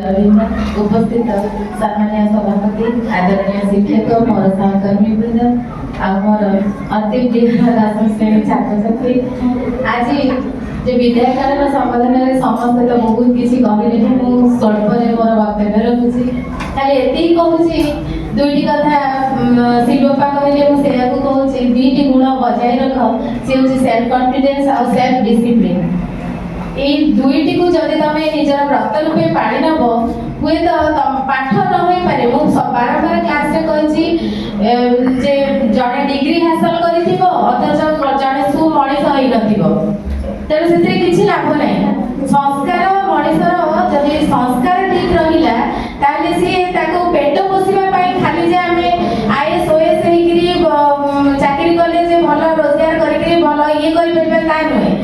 उपस्थित सम्मानीय सभापति आदरणीय शिक्षक मोर सहकर्मी वृंद आमर अति दशम श्रेणी छात्र छात्री आज जो विद्याकालीन संबोधन में समस्त तो बहुत किसी कहले मुझे स्वल्प मोर वक्तव्य रखुची खाली एति कहूची दुईटी कथा शिल्पा कहले मुझे कहूची दुईटी गुण बजाय रख से हूँ सेल्फ कॉन्फिडेंस और सेल्फ डिसिप्लिन এই দুইটি को जदि तमे निजर व्रत रूपे पाड़ी नब हुए तो पाठ न होई पारे मु बारंबार क्लास रे कहछि जे जने डिग्री हासिल करिथिबो अथच जने सु मଣିଷ होई नथिबो तेरे सेते किछि लाभ नै संस्कार मଣିଷର जदि संस्कार ठीक रहिला ताले से ताको पेट पोसिबा पई खाली जे हमें आईएएस ओएस हेकरी चाकरी करले जे भलो रोजगार करिकरी भलो ये करि परबे ता नै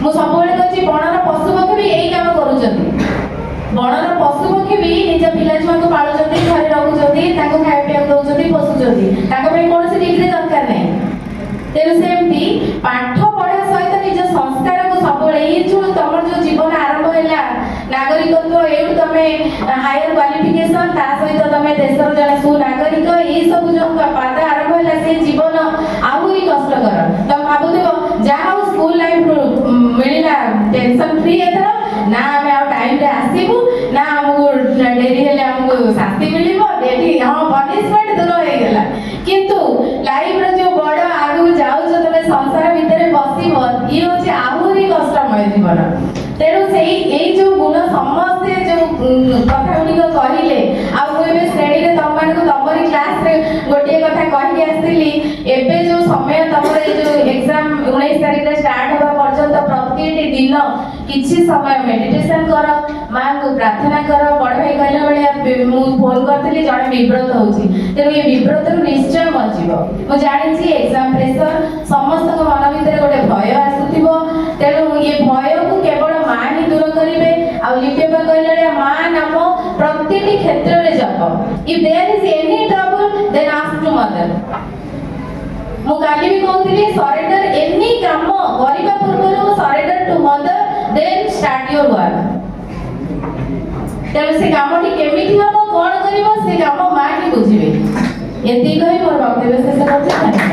मु सबले कहछि बनर पशु पक्षी भी यही काम करूछन्ती बनर पशु पक्षी भी निज पिला छुआ को पालुछन्ती घरे रहुछन्ती ताको खाइ पिया दउछन्ती पोसुछन्ती ताको पे कोनोसी डिग्री दरकार नै तेरे सेमती पाठ पढ़ा सहित निज संस्कार को सबले ए जो तमर जो जीवन आरंभ हैला नागरिकत्व एउ तमे हायर क्वालिफिकेशन ता सहित तमे देशर जने सु नागरिक ए सब जो पाद आरंभ हैला से जीवन आहुरी कष्टकर तम भाबुथिबो जहा स्कूल लाइफ मिलला टेंशन फ्री एथर ना हमें आ टाइम रे आसीबू ना हमको डेरी हेले हमको शास्ति मिलिबो डेली हां पनिशमेंट दूर हो गेला किंतु लाइफ रे जो बड़ आगु जाउ जो तमे संसार भितरे बसिबो ई होचे आहुरी कष्टमय जीवन तेरो सेही एई जो गुण समस्त जो कथा गुनी को कहिले आ मुबे श्रेणी रे तमन को तमरी क्लास रे गोटे कथा कहि आस्तिली एबे जो समय तमरे जो एग्जाम 19 तारिख रे स्टार्ट होबा पर्यंत प्रत्येक दिन किछि समय मेडिटेशन कर मां को प्रार्थना कर बड़ भाई कहले बळे मु फोन करथली जणे विव्रत होची तेरो ये विव्रत रु निश्चय बचिबो मु जानि छी एग्जाम प्रेशर समस्त को मन भीतर गोटे भय आसुथिबो तेरो ये भय को केवल मां ही दूर करिवे आ लिपेबा कहले मां नाम प्रत्येक क्षेत्र रे जप if there is any trouble then ask to mother मु काली भी कहउतली सरेंडर एनी काम करिबा पूर्व surrender to mother then start your work तेरे से कामटी केमिति हम कोन करिवो से काम मां ही बुझिबे एति कहि मोर वक्तव्य शेष करछि।